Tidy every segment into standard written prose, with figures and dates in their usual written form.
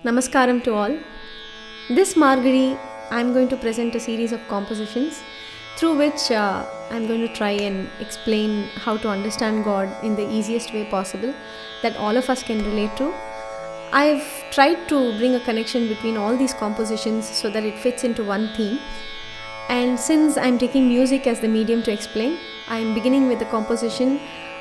Namaskaram to all. This Margari, I am going to present a series of compositions through which I am going to try and explain how to understand God in the easiest way possible that all of us can relate to. I have tried to bring a connection between all these compositions so that it fits into one theme. And since I am taking music as the medium to explain, I am beginning with the composition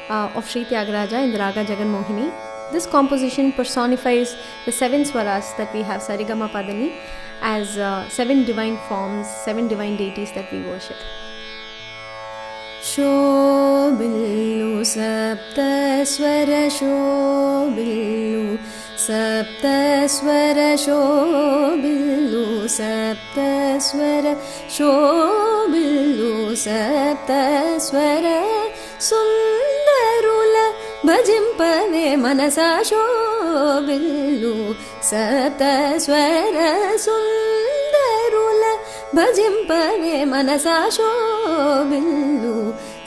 of SHRI.AKKA in the Raga Jagan Mohini. This composition personifies the 7 swaras that we have, Sarigama Padani, as 7 divine forms, 7 divine deities that we worship. Shobillu saptaswara shobillu saptaswara shobillu saptaswara shobillu saptaswara sundarula bhajimpave manasa shobillu saptaswara sundarula bhajimpave manasa shobillu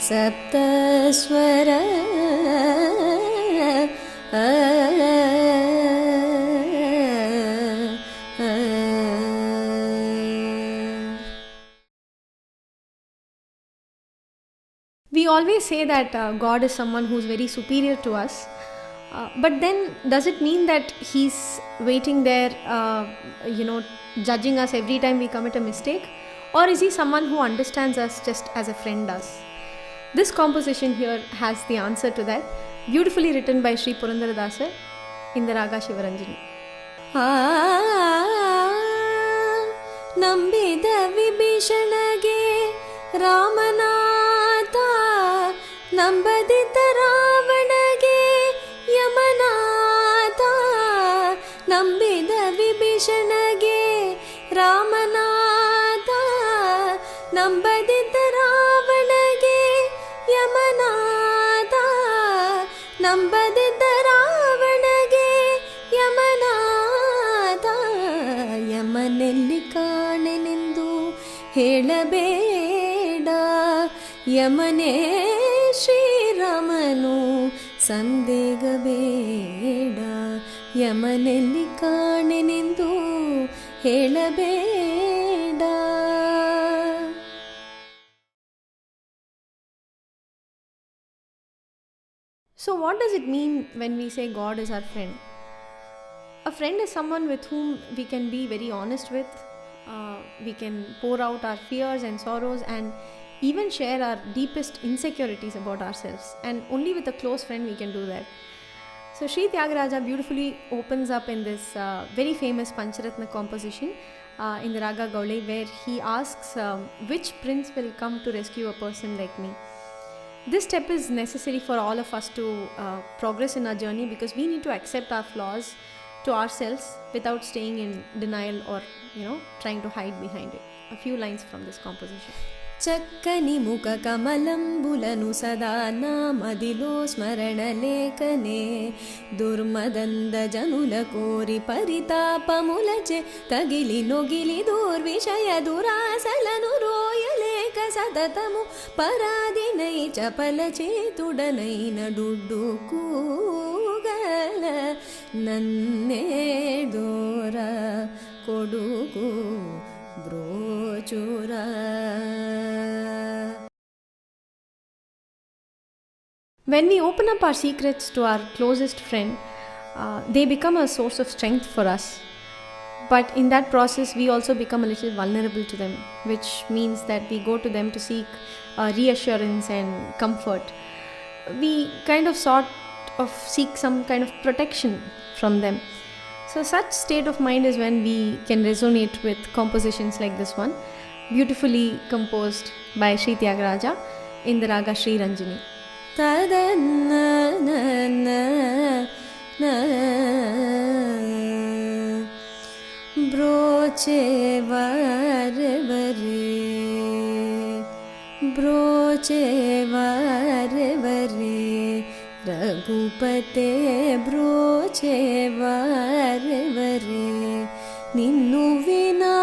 saptaswara We always say that God is someone who is very superior to us, but then does it mean that He's waiting there, judging us every time we commit a mistake? Or is He someone who understands us just as a friend does? This composition here has the answer to that, beautifully written by SHRI.PURANDHARADASA in the Raga Shivaranjani. Nambida vibhishanage Ramanatha Nambadita Ravanage Yamanatha Nambida vibhishanage Ramanatha Nambadita Ravanage Yamanatha Nambadita Ravanage Yamanatha Yamanelli ಕಾಣೆನೆಂದು ಹೇಳಬೇಡ ಯಮನೇ ಶ್ರೀರಾಮನು ಸಂದೇಗಬೇಡ ಯಮನೆಲ್ಲಿ ಕಾಣೆನೆಂದು ಹೇಳಬೇಡ. So what does it mean when we say God is our friend? A friend is someone with whom we can be very honest with. We can pour out our fears and sorrows and even share our deepest insecurities about ourselves. And only with a close friend we can do that. So SHRI.AKKA beautifully opens up in this very famous Pancharatna composition in the Raga Gaule, where he asks which prince will come to rescue a person like me. This step is necessary for all of us to progress in our journey, because we need to accept our flaws to ourselves without staying in denial or trying to hide behind it. A few lines from this composition. చక్కని ముఖ కమలంబులను సదా నా మదిలో స్మరణ లేఖనే దుర్మదంద జనుల కోరి పరితాపములచే తగిలి నొగిలి దూర్విషయ దురాసలను రోయలేక సతతము పరాదినై చపల చేతుడనైన డుడ్డు కూగల నన్నే దోర కొడుకు బ్రోచురా. When we open up our secrets to our closest friend, they become a source of strength for us. But in that process, we also become a little vulnerable to them, which means that we go to them to seek reassurance and comfort. We kind of seek some kind of protection from them. So such state of mind is when we can resonate with compositions like this one, beautifully composed by SHRI.AKKA in the Raga Sri Ranjani. Broche vare vare broche vare vare ರಘುಪತೆ ಬ್ರೋಚೆ ವಾರೆ ವರೆ ನಿನ್ನು ವಿನಾ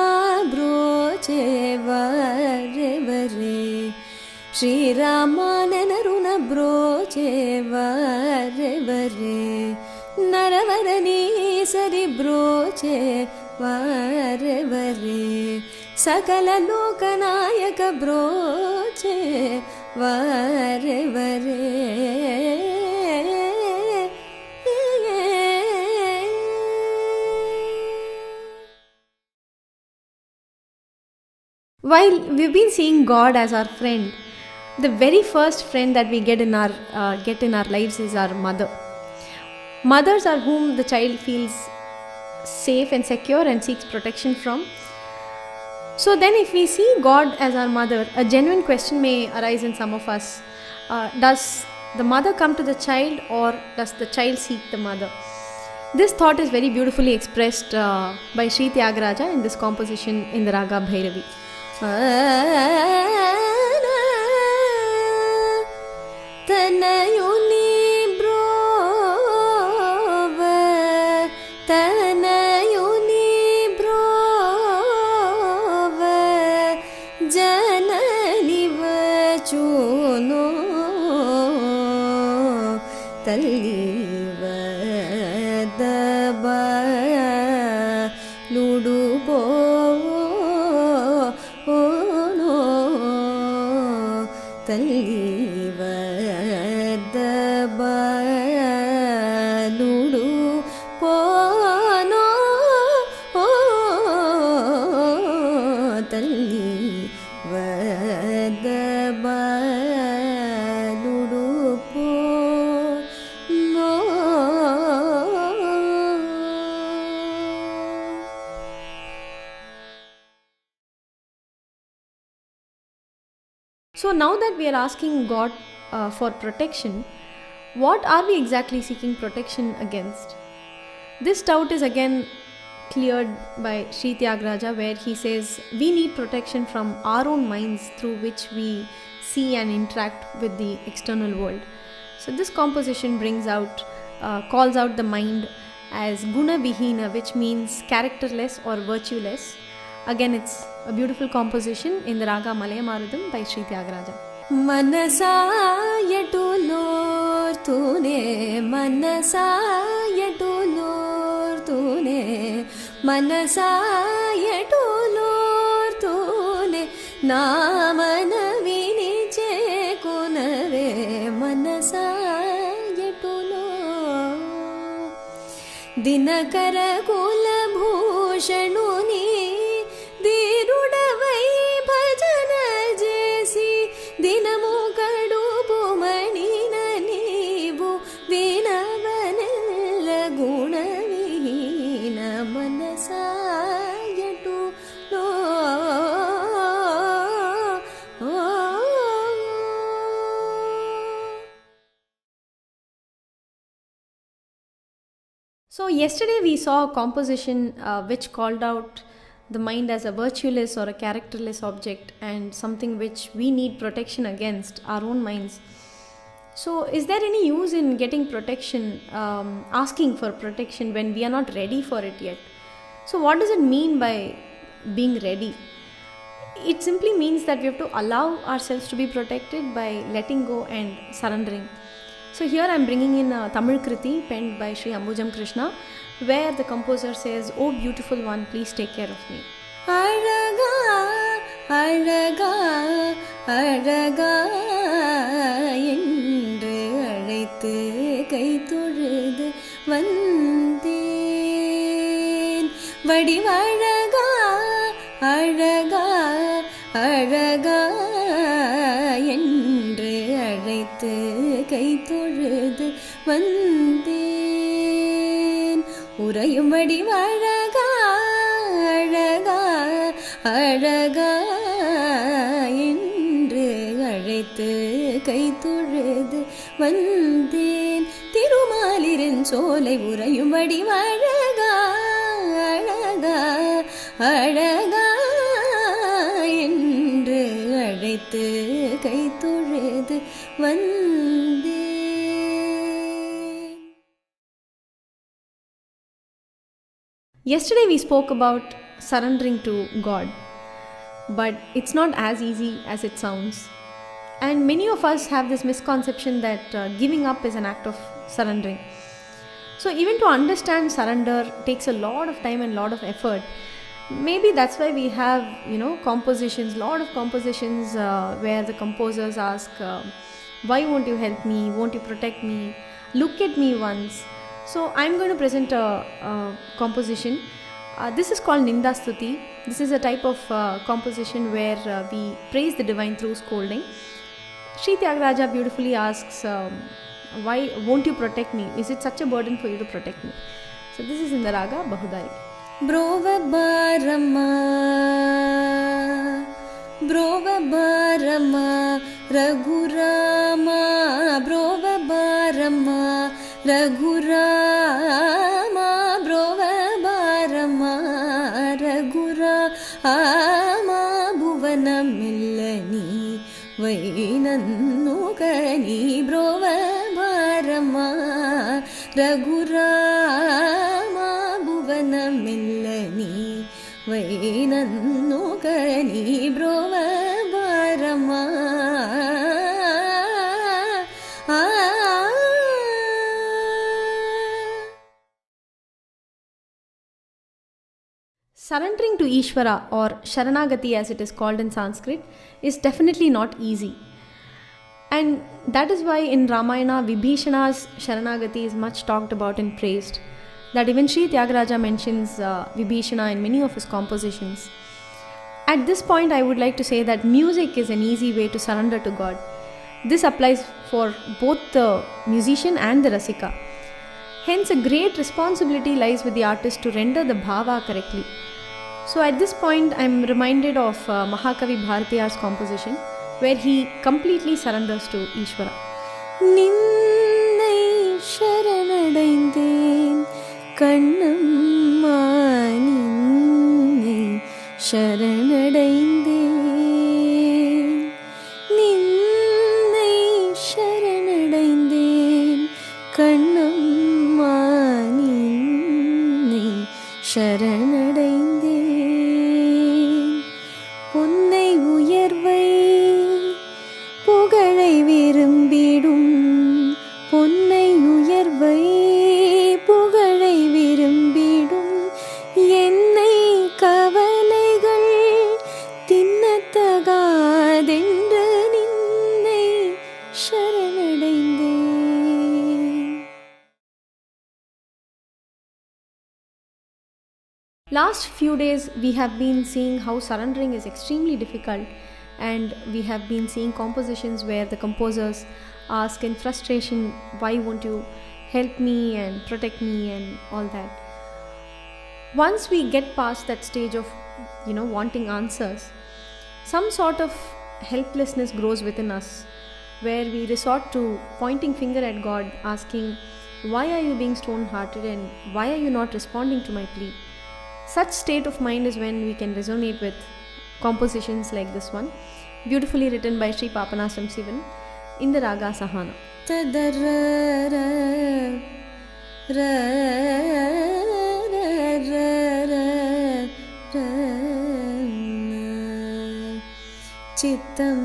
ಬ್ರೋಚೆ ವಾರೆ ವರೆ ಶ್ರೀರಾಮನೆನರುನ ಬ್ರೋಚೆ ವಾರೆ ವರೆ ನರವರನಿ ಸರಿ ಬ್ರೋಚೆ ಬ್ರೋಚೆ ವಾರೆ ವರೆ ಸಕಲ ಲೋಕನಾಯಕ ಬ್ರೋಚೆ ವಾರೆ ವರೆ. While we've been seeing God as our friend, the very first friend that we get in our lives is our mother. Mothers are whom the child feels safe and secure and seeks protection from. So then if we see God as our mother, a genuine question may arise in some of us. Does the mother come to the child, or does the child seek the mother? This thought is very beautifully expressed by Sri THYAGARAJA in this composition in the Raga Bhairavi. Tanayuni brova, tanayuni brova, janani vachuno, talliva daba ludubo. ತಲ್ಲಿವದಬಲುಡು ಪೋನೋ ತಲ್ಲಿವದಬಲುಡು ಪೋನೋ. So now that we are asking God for protection, what are we exactly seeking protection against? This doubt is again cleared by Sri THYAGARAJA, where he says we need protection from our own minds through which we see and interact with the external world. So this composition calls out the mind as guna vihina, which means characterless or virtueless. Again, it's a beautiful composition in the Raga Malayamarudam by Sri THYAGARAJA. Manasayatulor tune, manasayatulor tune, manasayatulor tune, namana viniche kunave manasayatulor. Dinakara kula bhushanuni దిరుడవై భజన చేసి దినము గడుపు మణిన నీవు వినవనెల్ల గుణవిహీన మనసాయటులో. So yesterday we saw a composition which called out the mind as a virtueless or a characterless object and something which we need protection against, our own minds. So is there any use in getting protection, asking for protection when we are not ready for it yet? So what does it mean by being ready? It simply means that we have to allow ourselves to be protected by letting go and surrendering. So here I am bringing in a Tamil Kriti penned by Sri Ambujam Krishna, where the composer says, "Oh beautiful one, please take care of me." Alaga, alaga, alaga என்று அழைத்து கை தொழுது வந்தேன். வடிவழகா, அழகா, அழகா என்று அழைத்து கை தொழுது வந்தேன். உறையும் வடிவழகா, அழகா, அழகா என்று அழைத்து கை தொழுது வந்தேன். திருமாலிருஞ் சோலை உறையும் வடிவழகா, அழகா, அழகா என்று அழைத்து கை தொழுது வந்தேன். Yesterday we spoke about surrendering to God, but it's not as easy as it sounds. And many of us have this misconception that giving up is an act of surrendering. So even to understand surrender takes a lot of time and lot of effort. Maybe that's why we have, compositions, lot of compositions where the composers ask, why won't you help me? Won't you protect me? Look at me once. So I'm going to present a composition. This is called Ninda Stuti. This is a type of composition where we praise the divine through scolding. Sri THYAGARAJA beautifully asks, why won't you protect me? Is it such a burden for you to protect me? So this is in the raga Bahudari. Brova Barama, Brova Barama, Raghurama, Brova Barama, Raghurama, Brova Barama, Raghurama, Bhuvana Millani, Vainannukani, Brova Barama, Raghurama, Bhuvana Millani, Vainannukani, Brova Barama. Surrendering to Ishvara, or Sharanagati as it is called in Sanskrit, is definitely not easy. And that is why in Ramayana, Vibhishana's Sharanagati is much talked about and praised. That even Sri THYAGARAJA mentions Vibhishana in many of his compositions. At this point, I would like to say that music is an easy way to surrender to God. This applies for both the musician and the Rasika. Hence, a great responsibility lies with the artist to render the Bhava correctly. So at this point, I am reminded of Mahakavi Bharathiyar's composition, where he completely surrenders to Ishvara. Ninnai sharanadaindhen kannamma, ninnai sharanadaindhen, ninnai sharanadaindhen kannamma, ninnai sharanadaindhen. பொன்னை உயர்வை புகழை விரும்பிடும், பொன்னை உயர்வை புகழை விரும்பிடும், என்னை கவலைகள் தின்னத்தகாதென்று நின்னை சரணடைந்தேன். Last few days we have been seeing how surrendering is extremely difficult, and we have been seeing compositions where the composers ask in frustration, why won't you help me and protect me and all that. Once we get past that stage of wanting answers, some sort of helplessness grows within us, where we resort to pointing finger at God, asking, why are you being stone-hearted and why are you not responding to my plea? Such state of mind is when we can resonate with compositions like this one, beautifully written by Sri PAPANASAM SIVAN in the raga Sahana. Chittam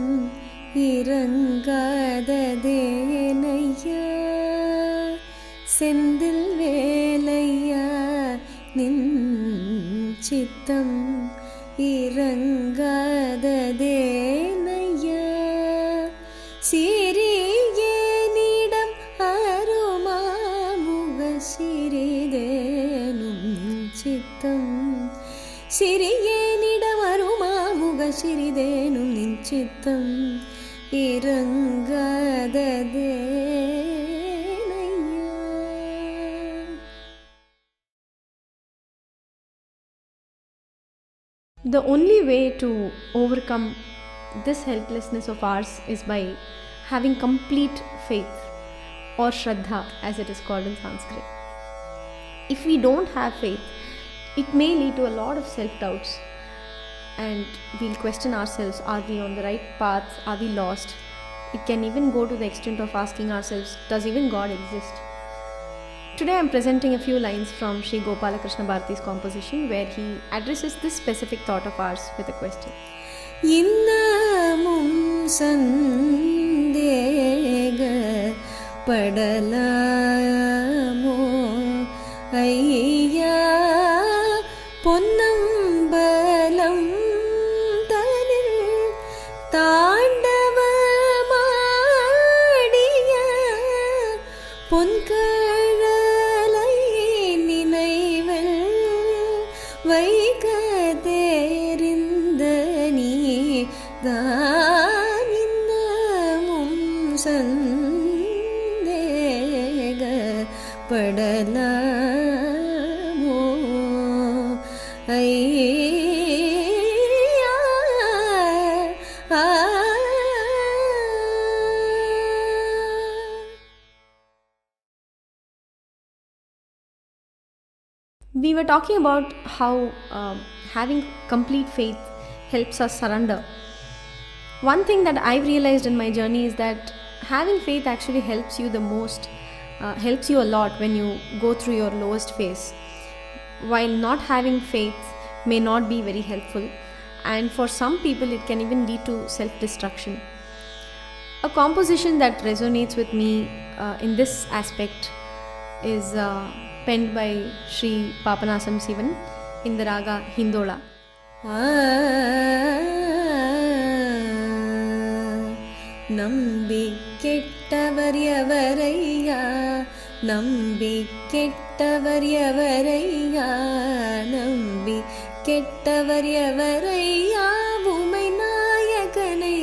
irangadadhenayya, sendil velayya, nin chittam irangadadhenayya, siriyenidam arumamuga siridhenum chittam, siriyenidam arumamuga siridhenum chittam irangadadhenayya. The only way to overcome this helplessness of ours is by having complete faith, or Shraddha as it is called in Sanskrit. If we don't have faith, it may lead to a lot of self-doubts, and we'll question ourselves, are we on the right path, are we lost? It can even go to the extent of asking ourselves, does even God exist? Today I am presenting a few lines from Sri Gopala Krishna Bharati's composition, where he addresses this specific thought of ours with a question. Innamum sandega padalamo, Ponnambalam தனில் தாண்டவமாடிய பொன்கழலை நினைவல் வைக தேரிந்த நீ தானின்னமும் சந்தேகப்படலாமோ ஐயா We were talking about how having complete faith helps us surrender. One thing that I've realized in my journey is that having faith actually helps you the most, helps you a lot when you go through your lowest phase. While not having faith may not be very helpful, and for some people it can even lead to self-destruction. A composition that resonates with me in this aspect is penned by Shri PAPANASAM SIVAN in the raga Hindola. நம்பி கெட்டவர் எவரையா நம்பி கெட்டவர் எவரையா நம்பி கெட்டவர் எவரையா உமை நாயகனை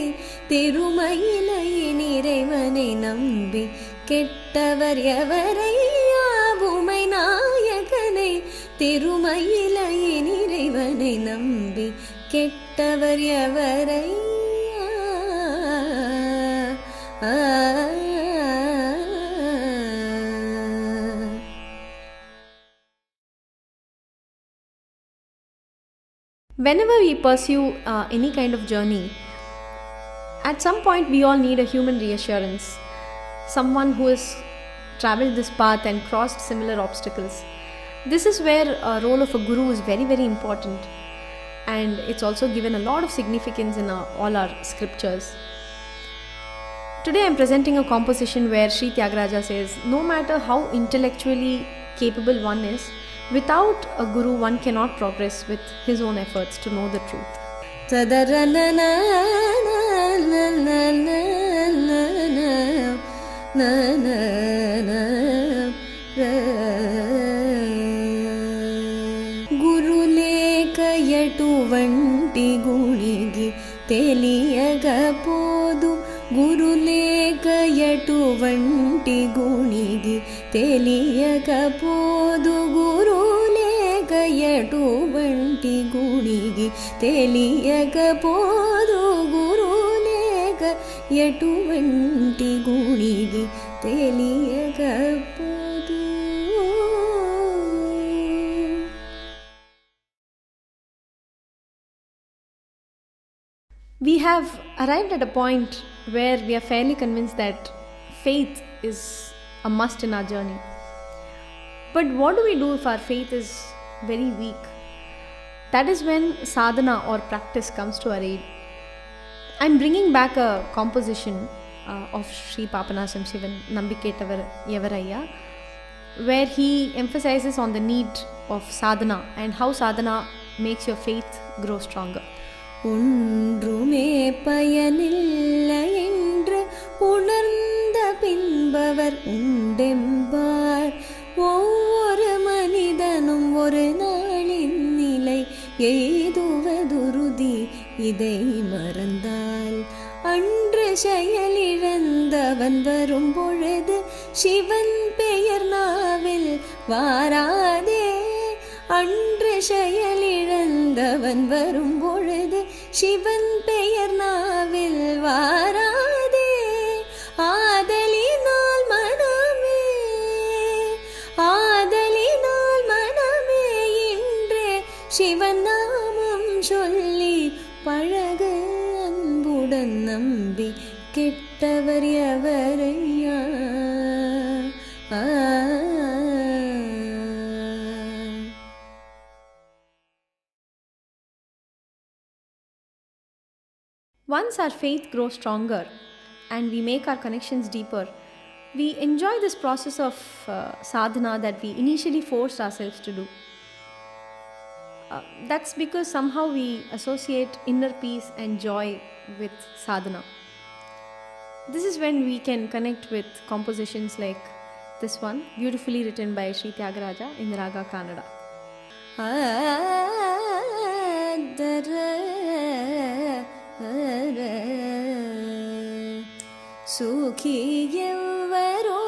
திருமயிலையின் இறைவனை நம்பி கெட்டவர் எவரையா உமை நாயகனை திருமயிலையின் இறைவனை நம்பி கெட்டவர் எவரையா Whenever we pursue any kind of journey, at some point we all need a human reassurance, someone who has traveled this path and crossed similar obstacles. This is where a role of a guru is very, very important, and it's also given a lot of significance in all our scriptures. Today I am presenting a composition where Sri THYAGARAJA says, no matter how intellectually capable one is, without a guru one cannot progress with his own efforts to know the truth. గురులేక ఎటువంటి గుణిగి తెలియకపోదు గురులేక ఎటువంటి గుణిగి తెలియకపోదు గురులేక ఎటువంటి గుణిగి తెలియకపోదు గురులేక ఎటువంటి గుణిగి తెలియకపోదు. We have arrived at a point where we are fairly convinced that faith is a must in our journey. But what do we do if our faith is very weak? That is when sadhana or practice comes to our aid. I'm bringing back a composition of Sri PAPANASAM SIVAN, Nambikettavar Evaraiya, where he emphasizes on the need of sadhana and how sadhana makes your faith grow stronger. ஒன்றுமே பயனில்லை என்று உணர்ந்த பின்பவர் உண்டெம்பார். ஒவ்வொரு மனிதனும் ஒரு நாளின் நிலை எய்துவதுருதி, இதை மறந்தால் அன்று செயலிழந்தவன் வரும் பொழுது சிவன் பெயர் நாவில் வாராதே. அன்று செயலிழந்தவன் வரும் பொழுது சிவன் பெயர் நாவில் வாராதே. ஆதலினால் மனமே ஆதலினால் மனமே இன்றே சிவன் நாமம் சொல்லி பழகு அன்புடன் நம்பி கெட்டவர் எவரையா. Once our faith grows stronger and we make our connections deeper, we enjoy this process of sadhana that we initially forced ourselves to do. That's because somehow we associate inner peace and joy with sadhana. This is when we can connect with compositions like this one, beautifully written by Sri THYAGARAJA in the Raga Kannada. Sukhi yevvaro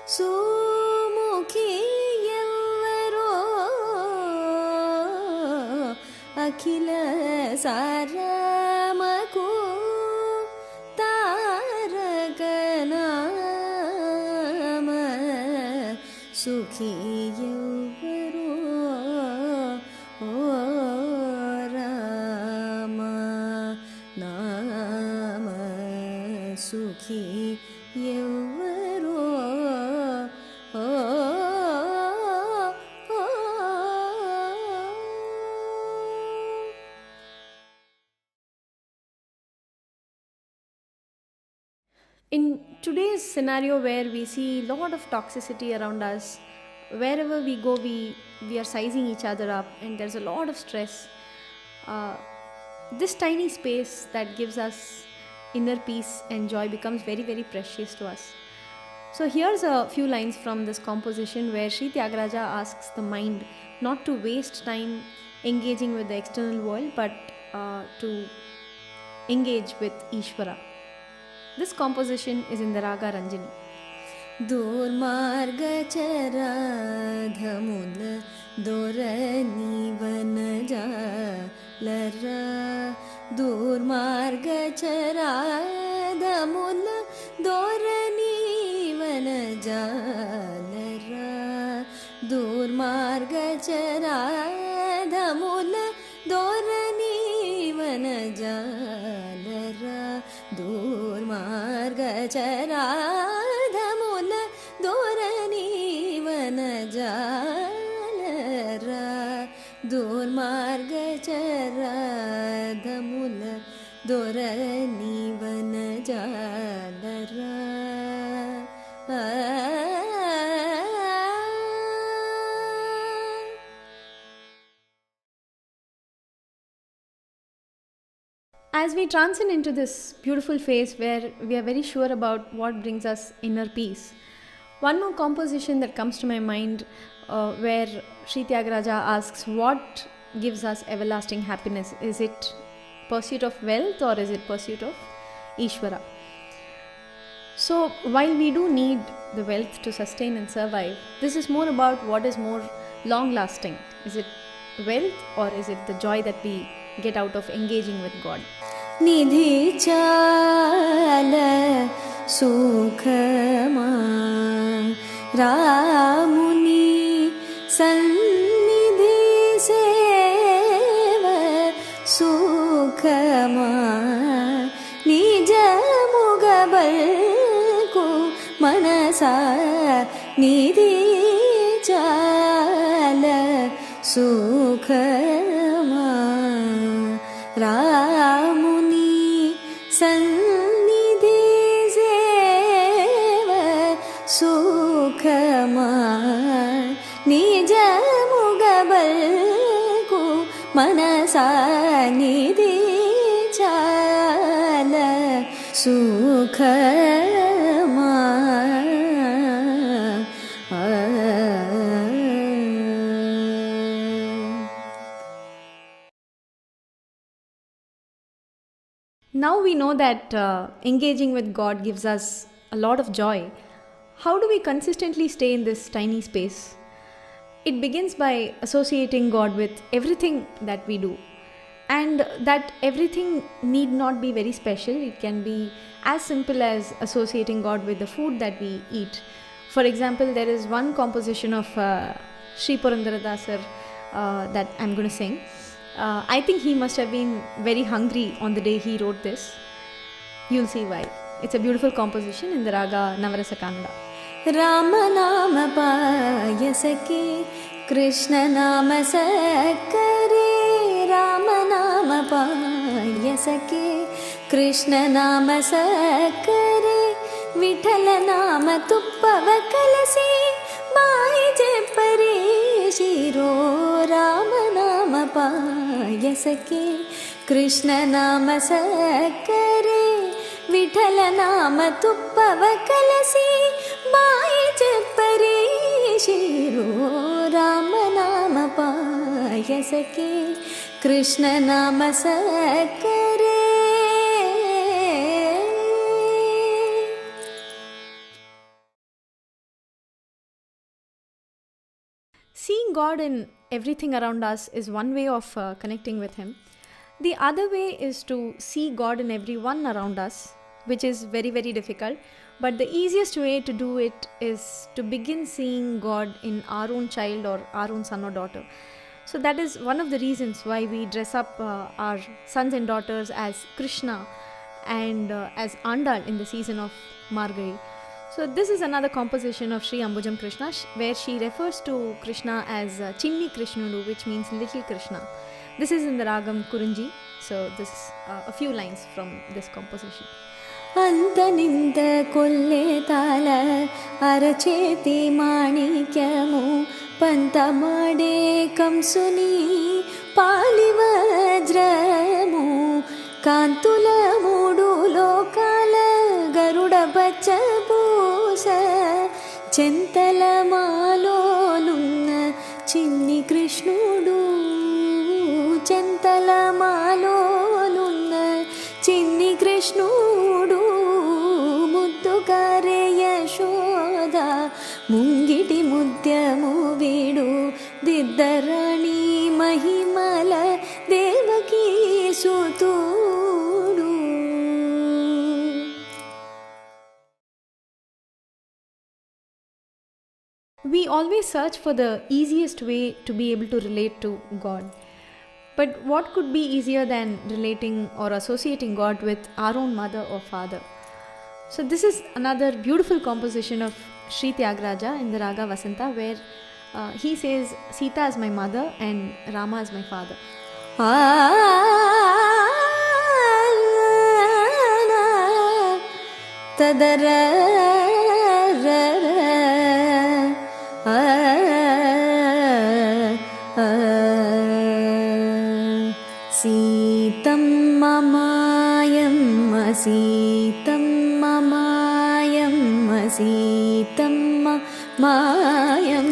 sumukhi yevvaro akhila saramaku tarakanama sukhi yevvaro rama nama sukhi yevvaro In today's scenario where we see a lot of toxicity around us, wherever we go we are sizing each other up and there's a lot of stress. This tiny space that gives us inner peace and joy becomes very, very precious to us. So here's a few lines from this composition where Sri THYAGARAJA asks the mind not to waste time engaging with the external world but to engage with Ishvara. This composition is in the Raga Ranjini. Durmargachara dorani vanajalara Durmargachara damula dorani vanajalara Durmargachara damula dorani vanajalara Durmargachara damula dorani vanajalara Durmargachara damula dorani vanajalara As we transcend into this beautiful phase where we are very sure about what brings us inner peace, one more composition that comes to my mind where Sri THYAGARAJA asks what gives us everlasting happiness. Is it pursuit of wealth or is it pursuit of Ishvara? So while we do need the wealth to sustain and survive, this is more about what is more long lasting. Is it wealth or is it the joy that we get out of engaging with God? Nidhi chala sukhama Ramuni sannidhi seva sukhama Nija mugabalku manasa Nidhi chala sukhama Ramuni sannidhi seva sukhama Nija mugabalku manasa nidhi chala sukhama Now we know that engaging with God gives us a lot of joy. How do we consistently stay in this tiny space? It begins by associating God with everything that we do. And that everything need not be very special. It can be as simple as associating God with the food that we eat. For example, there is one composition of SHRI.PURANDHARADASA that I'm going to sing. I think he must have been very hungry on the day he wrote this. You'll see why. It's a beautiful composition in the Raga Navarasa Kannada. Rama nama payasake Krishna nama sakare Rama nama payasake Krishna nama sakare Vithala nama tuppava kalasi Mai jeppare शिरो रामनाम पायसके कृष्णनाम सक्करे विठलनाम तुप्पव कलसी बाಯಿ ಚಪ್ಪರಿ ಶಿರೋ ರಾಮನಾಮ ಪಾಯಸಕೆ ಕೃಷ್ಣನಾಮ ಸಕ್ಕರೆ. Seeing God in everything around us is one way of connecting with Him. The other way is to see God in everyone around us, which is very, very difficult. But the easiest way to do it is to begin seeing God in our own child or our own son or daughter. So that is one of the reasons why we dress up our sons and daughters as Krishna and as Andal in the season of Margazhi. So this is another composition of Shri.AMBUJAM Krishna, where she refers to Krishna as Chinni Krishnudu, which means little Krishna. This is in the Ragam Kurunji. So this is a few lines from this composition. ಅಂತನಿಂದ ಕೊಲ್ಲೆ ತಾಲ ಅರಚೇತಿ ಮಾಣಿಕ್ಯಮು పంత మాడే కంసుని పాలి వజ్రము కాంతుల మూడు లోకాల గరుడ బచ్చ పూస చెంతల మాలోనున్న చిన్ని కృష్ణుడు చెంతల మాలోనున్న చిన్ని కృష్ణుడు ముద్దుగారే యశోద ముంగిటి ముద్యము వీడు దిద్దరాణి మహిమల Devaki సుతుడు. We always search for the easiest way to be able to relate to God. But what could be easier than relating or associating God with our own mother or father? So this is another beautiful composition of Sri THYAGARAJA in the Raga Vasanta, where he says Sita is my mother and Rama is my father. Tadara Sitam mamayam Sitam mamayam Sitam mamayam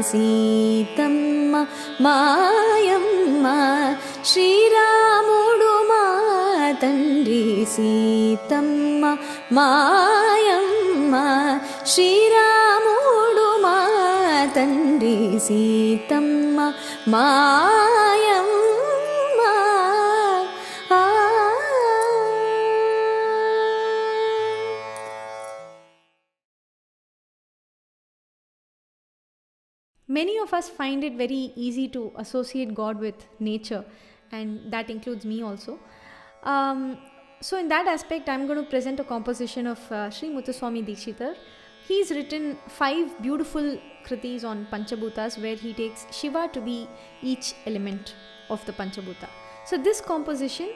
Sitam mamayam Shri Ramudu ma tandri Sitam mamayam Shri Ramudu ma tandri Sitam mamayam. Many of us find it very easy to associate God with nature, and that includes me also. So in that aspect, I'm going to present a composition of Sri Muthuswamy DIKSHITAR. He's written 5 beautiful kritis on Panchabhutas, where he takes Shiva to be each element of the Panchabhuta. So this composition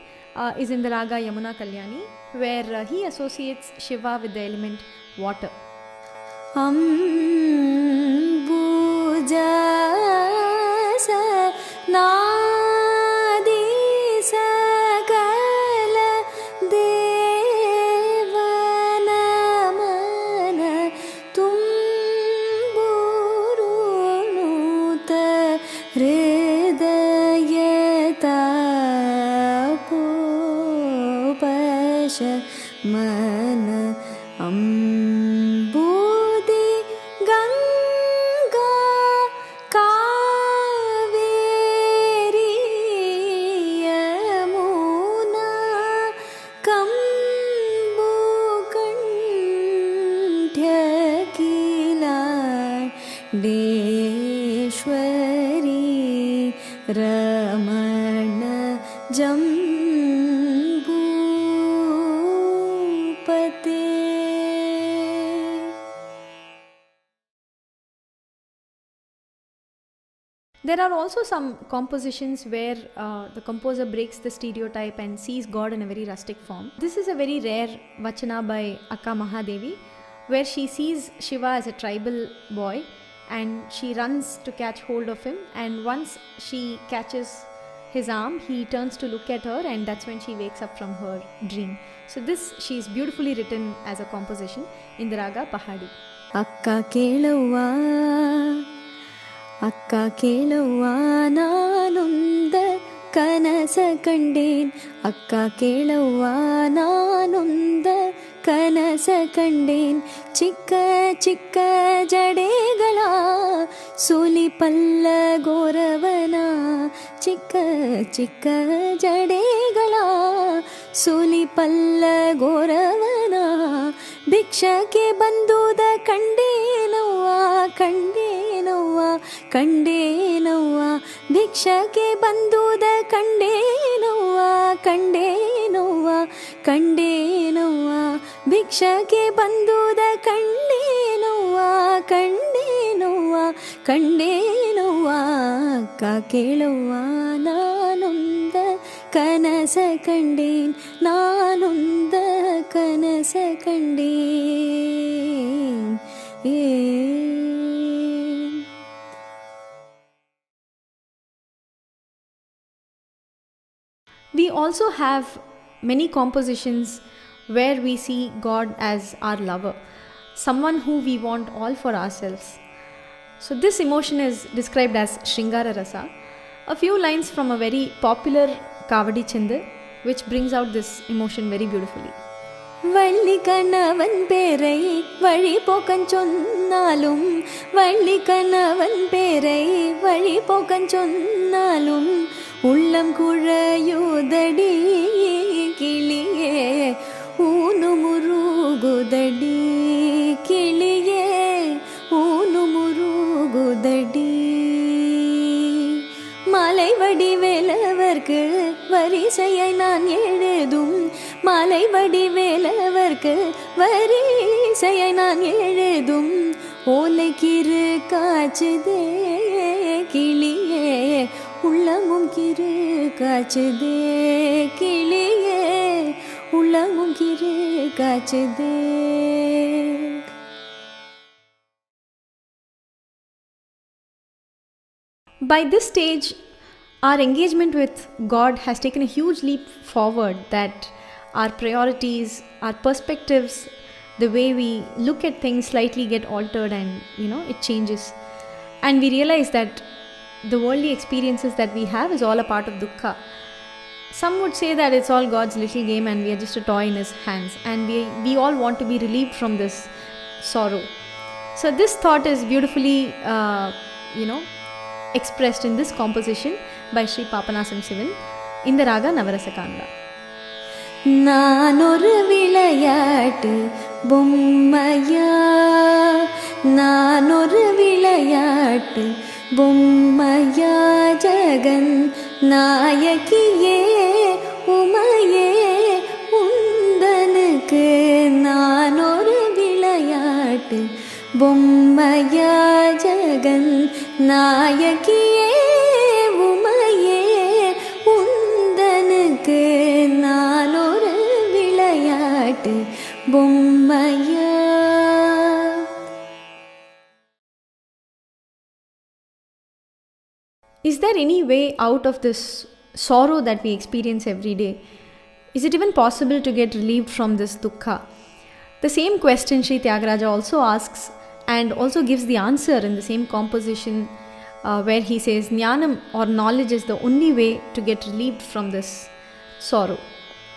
is in the Raga Yamuna Kalyani, where he associates Shiva with the element water. Ambujasa nadi sagala devanamana tumburunuta hridayata popasha mana ambudi ganga kaveri yamuna kambu kanthya kila deshwari ramana jambupate. There are also some compositions where the composer breaks the stereotype and sees God in a very rustic form. This is a very rare vachana by Akka Mahadevi, where she sees Shiva as a tribal boy and she runs to catch hold of him, and once she catches his arm, he turns to look at her, and that's when she wakes up from her dream. So this, she is beautifully written as a composition in the raga Pahadi. Akka kelava ನಾನೊಂದ ಕನಸ ಕಂಡೇನ್ ಅಕ್ಕ ಕೇಳವ್ವ ನಾನೊಂದ ಕನಸ ಕಂಡೇನ್ ಚಿಕ್ಕ ಚಿಕ್ಕ ಜಡೆಗಳ ಸುಲಿಪಲ್ಲ ಗೋರವನ ಚಿಕ್ಕ ಚಿಕ್ಕ ಜಡೆಗಳ ಸುಲಿಪಲ್ಲ ಗೋರವನ ಭಿಕ್ಷಕ್ಕೆ ಬಂದುದ ಕಂಡೇನವ್ವ ಕಂಡೇನವ್ವ ಕಂಡೇನವ್ವ ಭಿಕ್ಷಕ್ಕೆ ಬಂದುದ ಕಂಡೇನವ್ವ ಕಂಡೇನವ್ವ ಕಂಡೇನವ್ವ ಭಿಕ್ಷಕ್ಕೆ ಬಂದುದ ಕಂಡೇನವ್ವ ಕಂಡೇನವ್ವ ಕಂಡೇನವ್ವ ಅಕ್ಕ ಕೇಳವ್ವ ನಾನೊಂದ ಕನಸ ಕಂಡೇನ್ ನಾನೊಂದ ಕನಸ ಕಂಡೇನ್ We also have many compositions where we see God as our lover, someone who we want all for ourselves. So this emotion is described as Shringararasa. A few lines from a very popular Kavadi Chindu which brings out this emotion very beautifully. Valli கணவன் பேரை வழி போக்கன் சொன்னாலும் வள்ளி கணவன் பேரை வழி போக்கன் சொன்னாலும் உள்ளம் குழையுதடி கிளியே ஊனு முருகுதடி கிளியே ஊனு முருகுதடி மாலை வடிவேலவர்க்கு வரிசையை நான் எழுதும் மாலை வடிவேலவர்க்கு வரிசையை நான் எழுதும் ஓலைக்கிரு காய்ச்சுதே கிளியே உள்ளமும் கிரு காய்ச்சுதே கிளியே உள்ளமும் கிரு காய்ச்சுதே. By this stage, our engagement with God has taken a huge leap forward, that our priorities, our perspectives, the way we look at things slightly get altered, and it changes. And we realize that the worldly experiences that we have is all a part of dukkha. Some would say that it's all God's little game and we are just a toy in His hands, and we all want to be relieved from this sorrow. So this thought is beautifully, expressed in this composition by Sri Papanasam Sivan in the raga Navarasakanda. நானொரு விளையாட்டு பொம்மையா நானொரு விளையாட்டு பொம்மையா ஜகன் நாயகியே உமையே உந்தனுக்கு நானொரு விளையாட்டு பொம்மையா ஜகன் நாயகியே உமையே உந்தனுக்கு நானொரு விளையாட்டு பொம்மையா. Is there any way out of this sorrow that we experience every day? Is it even possible to get relieved from this dukkha? The same question Sri THYAGARAJA also asks, and also gives the answer in the same composition where he says Jnanam or knowledge is the only way to get relieved from this sorrow.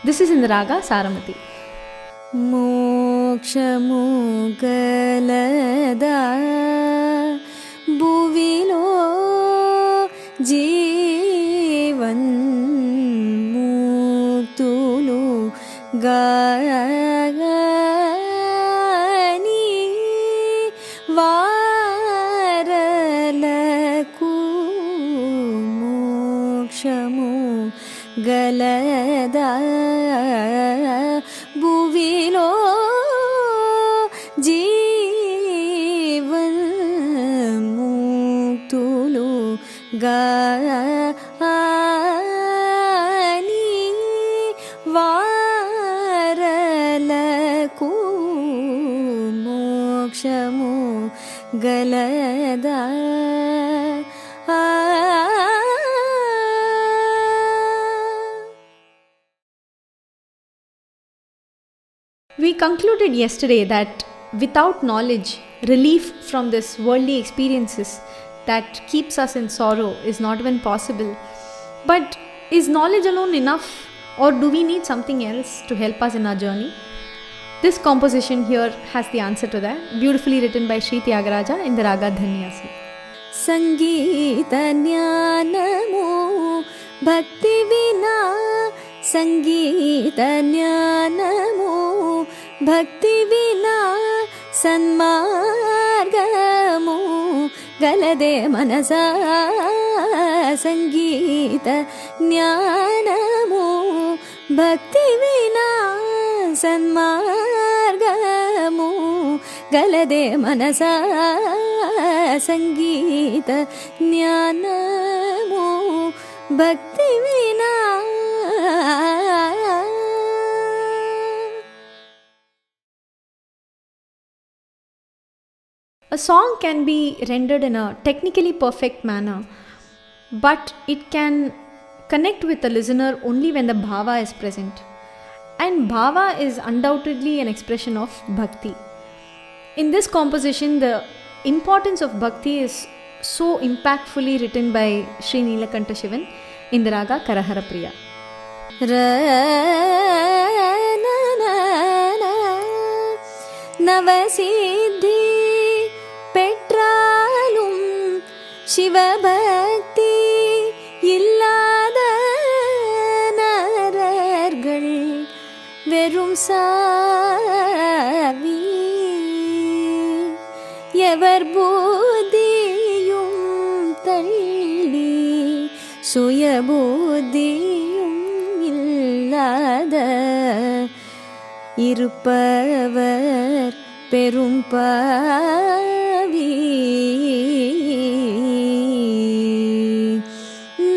This is in the raga Saramati. మోక్షము గలదా భువిలో జీవన్ ముక్తులు గాని వారలకు మోక్షము గలదా భువిలో జీవన్ ముక్తులు గాని వారలకు మోక్షము ಗಲದ We concluded yesterday that without knowledge, relief from this worldly experiences that keeps us in sorrow is not even possible. But is knowledge alone enough, or do we need something else to help us in our journey? This composition here has the answer to that, beautifully written by Sri THYAGARAJA in the Raga Dhanyasi. Sangeeta jnanamu bhakti vina, Sangeeta jnanamu bhakti vina, Sanmargamu galade manasa, Sangeeta jnanamu bhakti vina, Sanmargamu galade manasa, Sangeeta jnanamu bhakti vina. A song can be rendered in a technically perfect manner, but it can connect with the listener only when the Bhava is present. And Bhava is undoubtedly an expression of Bhakti. In this composition, the importance of Bhakti is so impactfully written by Sri NEELAKANTA Shivan in the Raga Karahara Priya. Navasiddhi பெற்றாலும் சிவபக்தி இல்லாத நரர்கள் வெறும் சாவி, எவர் புத்தியும் தள்ளி சுயபுத்தியும் இல்லாத இருப்பவர் பெரும் பாவி.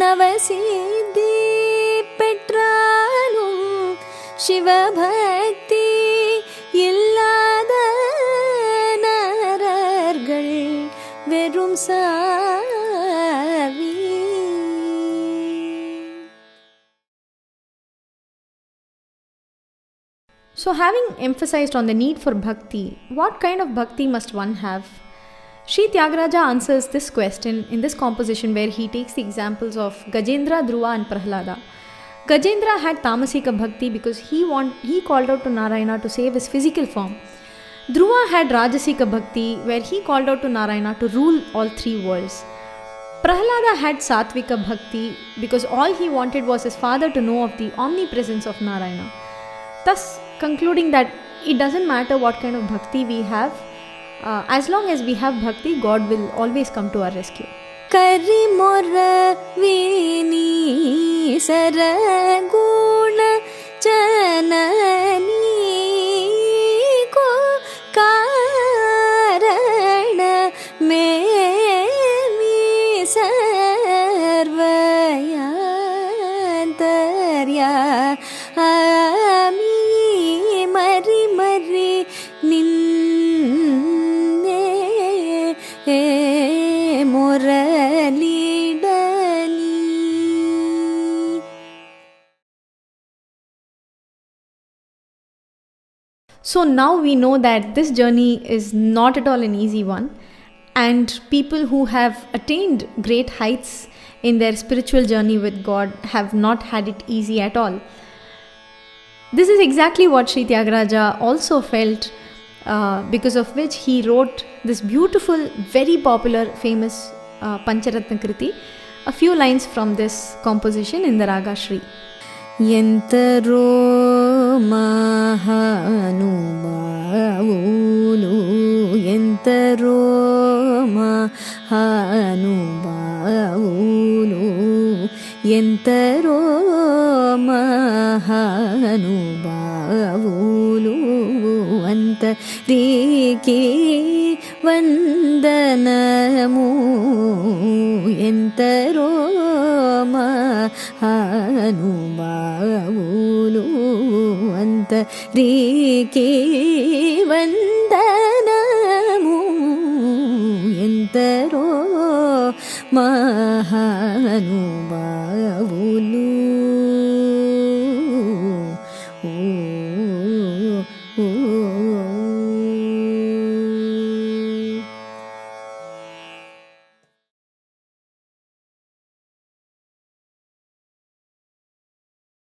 நவசித்தி பெற்றாலும் சிவபக்தி இல்லாத நரர்கள் வெறும் சாவி. So, having emphasized on the need for bhakti, what kind of bhakti must one have? Sri THYAGARAJA answers this question in this composition, where he takes the examples of Gajendra, Dhruva and Prahlada. Gajendra had tamasika bhakti because he called out to Narayana to save his physical form. Dhruva had rajasika bhakti, where he called out to Narayana to rule all three worlds. Prahlada had satvika bhakti because all he wanted was his father to know of the omnipresence of Narayana. Thus, concluding that it doesn't matter what kind of bhakti we have, as long as we have bhakti, God will always come to our rescue. Karimora vini saraguna janani ko karana me sarvayantarya So now we know that this journey is not at all an easy one, and people who have attained great heights in their spiritual journey with God have not had it easy at all. This is exactly what Sri THYAGARAJA also felt, because of which he wrote this beautiful, very popular, famous Pancharatna Kriti, a few lines from this composition in the Raga Shri. Yentaro mahanubhavulu, Yentaro mahanubhavulu, Yentaro mahanubhavulu, Antariki vandanamu, Yentaro mahanubhavulu, Antariki vandanamu, ఎంతరో మహానుభావులు